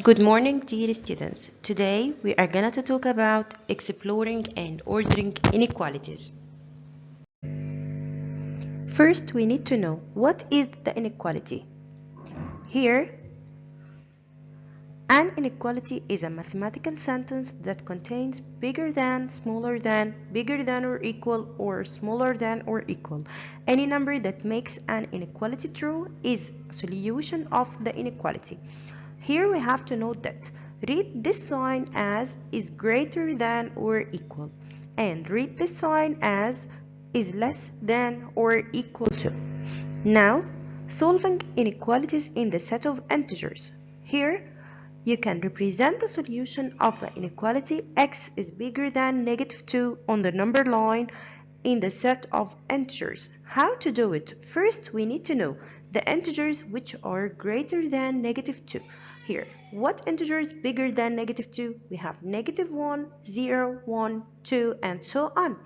Good morning, dear students. Today we are going to talk about exploring and ordering inequalities. First, we need to know what is the inequality. Here, an inequality is a mathematical sentence that contains bigger than, smaller than, bigger than or smaller than or equal. Any number that makes an inequality true is a solution of the inequality. Here we have to note that read this sign as is greater than or equal, and read this sign as is less than or equal to. Now, solving inequalities in the set of integers. Here, you can represent the solution of the inequality x is bigger than -2 on the number line in the set of integers. How to do it? First, we need to know the integers which are greater than -2. Here, what integer is bigger than -2? We have -1, 0, 1, 2, and so on.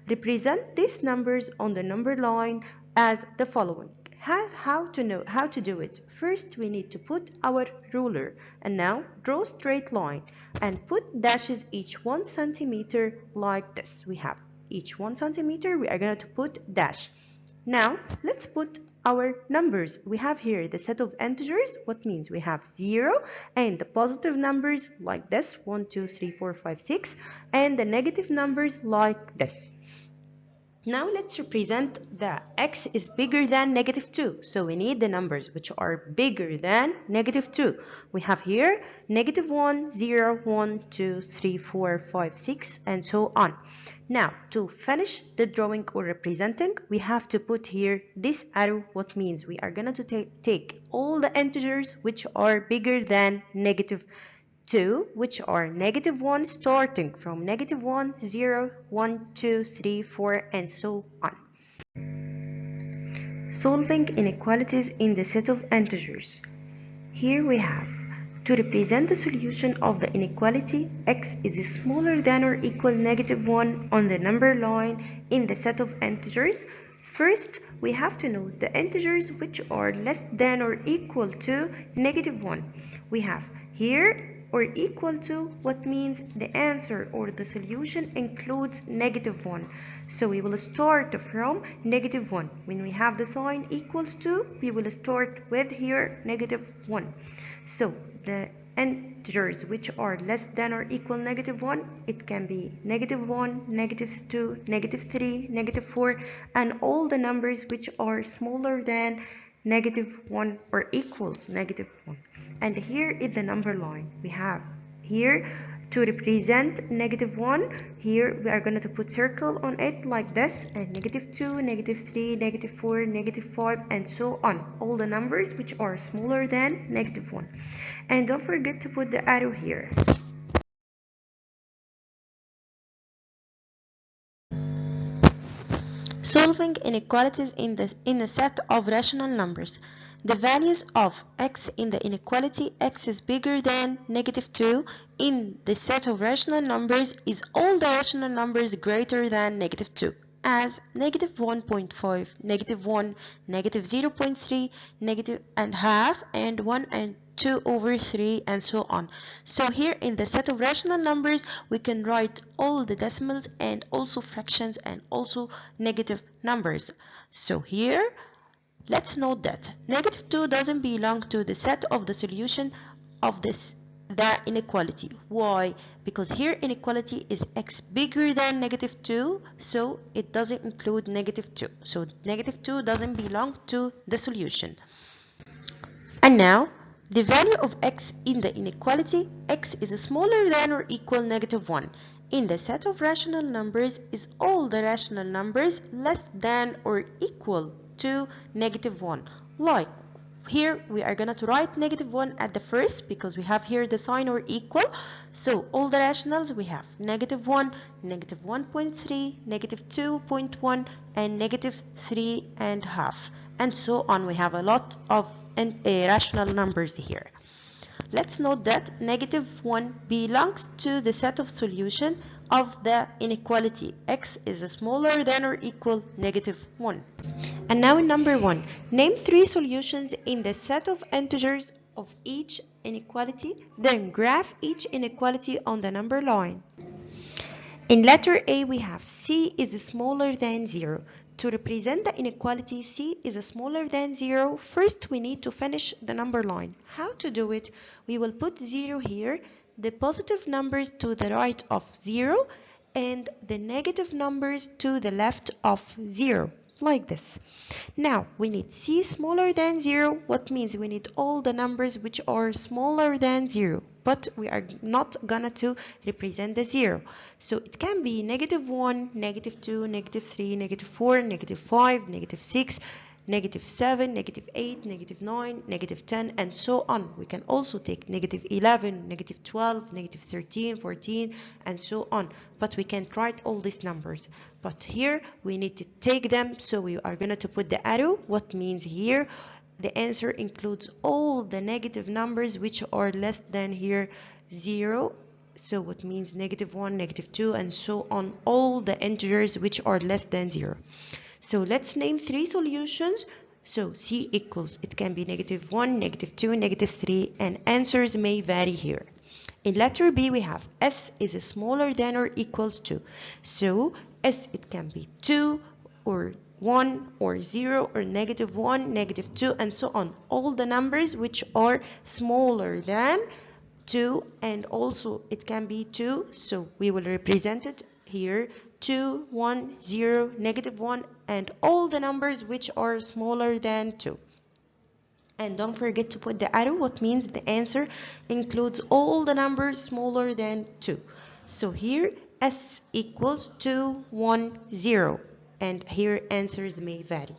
Represent these numbers on the number line as the following. How to do it? First, we need to put our ruler, and now draw a straight line and put dashes each 1 centimeter like this. We have each 1 centimeter, we are going to put dash. Now, let's put our numbers. We have here the set of integers, what means we have 0, and the positive numbers like this, 1, 2, 3, 4, 5, 6, and the negative numbers like this. Now let's represent that x is bigger than -2. So we need the numbers which are bigger than -2. We have here -1, 0, 1, 2, 3, 4, 5, 6, and so on. Now to finish the drawing or representing, we have to put here this arrow, what means we are going to take all the integers which are bigger than -2, which are -1, starting from -1, 0, 1, 2, 3, 4, and so on. Solving inequalities in the set of integers. Here we have to represent the solution of the inequality x is smaller than or equal -1 on the number line in the set of integers. First, we have to know the integers which are less than or equal to -1. We have here or equal to, what means the answer or the solution includes -1. So we will start from -1. When we have the sign equals to, we will start with here -1. So the integers which are less than or equal -1, it can be -1, -2, -3, -4, and all the numbers which are smaller than -1 or equals -1. And here is the number line. We have here to represent -1. Here we are going to put circle on it like this, and -2, -3, -4, -5, and so on. All the numbers which are smaller than -1. And don't forget to put the arrow here. Solving inequalities in a set of rational numbers. The values of x in the inequality x is bigger than -2 in the set of rational numbers is all the rational numbers greater than -2, as -1.5, -1, -0.3, -1/2, and 1 and 2/3, and so on. So here in the set of rational numbers, we can write all the decimals and also fractions and also negative numbers. So here, let's note that -2 doesn't belong to the set of the solution of the inequality. Why? Because here inequality is x bigger than -2, so it doesn't include -2. So -2 doesn't belong to the solution. And now, the value of x in the inequality x is smaller than or equal -1 in the set of rational numbers is all the rational numbers less than or equal to -1. Like here we are going to write -1 at the first because we have here the sign or equal. So all the rationals we have -1, -1.3, -2.1, and -3.5, and so on. We have a lot of rational numbers here. Let's note that -1 belongs to the set of solution of the inequality x is smaller than or equal -1. And now in number 1, name 3 solutions in the set of integers of each inequality, then graph each inequality on the number line. In letter A, we have C is smaller than 0. To represent the inequality C is smaller than 0, first we need to finish the number line. How to do it? We will put 0 here, the positive numbers to the right of 0, and the negative numbers to the left of 0, like this. Now, we need C smaller than 0, what means we need all the numbers which are smaller than 0. But we are not gonna to represent the 0. So it can be -1, -2, -3, -4, -5, -6, -7, -8, -9, -10, and so on. We can also take -11, -12, -13, 14, and so on. But we can't write all these numbers. But here we need to take them, so we are going to put the arrow. What means here? The answer includes all the negative numbers which are less than here 0. So what means -1, -2, and so on, all the integers which are less than 0. So let's name 3 solutions. So C equals, it can be -1, -2, -3, and answers may vary here. In letter B, we have S is smaller than or equals to. So S, it can be 2 or 1 or 0 or -1, -2, and so on. All the numbers which are smaller than 2, and also it can be 2. So we will represent it here 2, 1, 0, -1, and all the numbers which are smaller than 2. And don't forget to put the arrow, what means the answer includes all the numbers smaller than 2. So here S equals 2, 1, 0, and here answers may vary.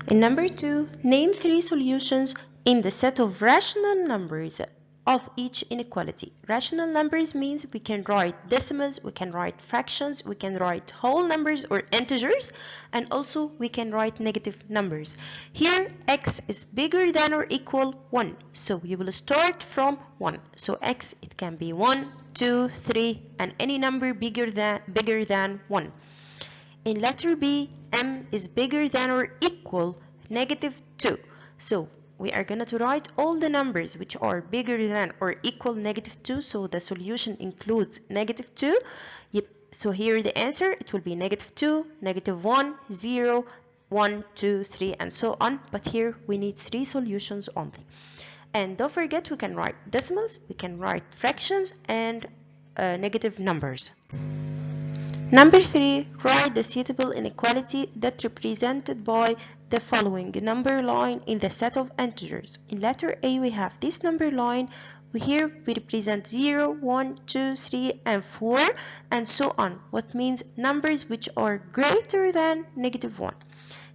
In number 2, name 3 solutions in the set of rational numbers of each inequality. Rational numbers means we can write decimals, we can write fractions, we can write whole numbers or integers, and also we can write negative numbers. Here x is bigger than or equal 1, so we will start from 1. So x, it can be 1, 2, 3, and any number bigger than 1. In letter B, m is bigger than or equal -2. So we are going to write all the numbers which are bigger than or equal -2, so the solution includes -2. Yep. So here the answer, it will be -2, -1, 0, 1, 2, 3, and so on. But here we need 3 solutions only. And don't forget, we can write decimals, we can write fractions, and negative numbers. Number 3, write the suitable inequality that represented by the following number line in the set of integers. In letter A, we have this number line. Here we represent 0, 1, 2, 3, and 4, and so on. What means numbers which are greater than -1.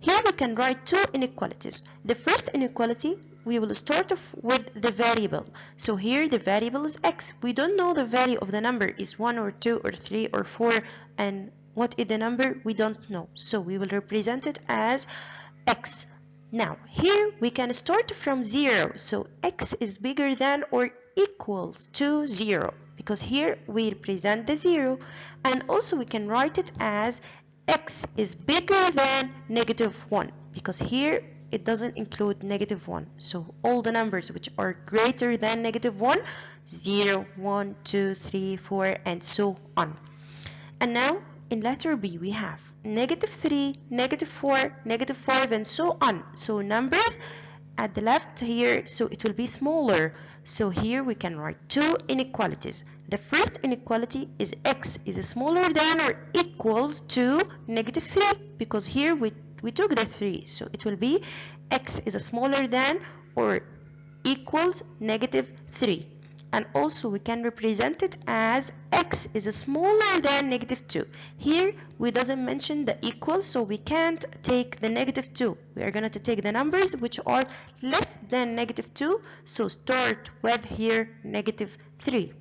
Here we can write 2 inequalities. The first inequality, we will start off with the variable. So here the variable is x. We don't know the value of the number is 1 or 2 or 3 or 4, and what is the number? We don't know. So we will represent it as x. Now here we can start from 0. So x is bigger than or equals to 0, because here we represent the 0. And also we can write it as x is bigger than -1, because here it doesn't include -1. So all the numbers which are greater than -1, 0, 1, 2, 3, 4, and so on. And now in letter B we have -3, -4, -5, and so on. So numbers at the left here, so it will be smaller. So here we can write 2 inequalities. The first inequality is x is smaller than or equals to -3, because here we took the 3, so it will be x is smaller than or equals -3. And also we can represent it as x is smaller than -2. Here we doesn't mention the equal, so we can't take the -2. We are going to take the numbers which are less than -2, so start with here -3.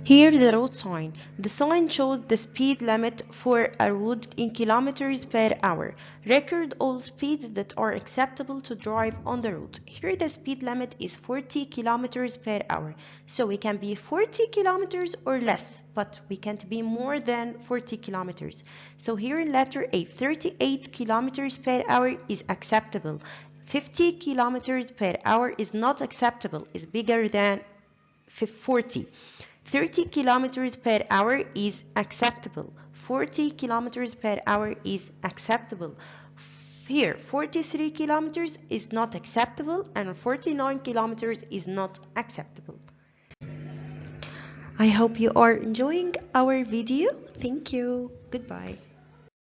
Here the road sign. The sign shows the speed limit for a road in kilometers per hour. Record all speeds that are acceptable to drive on the road. Here the speed limit is 40 kilometers per hour. So we can be 40 kilometers or less, but we can't be more than 40 kilometers. So here in letter A, 38 kilometers per hour is acceptable. 50 kilometers per hour is not acceptable, is bigger than 40. 30 kilometers per hour is acceptable. 40 kilometers per hour is acceptable. Here, 43 kilometers is not acceptable, and 49 kilometers is not acceptable. I hope you are enjoying our video. Thank you. Goodbye.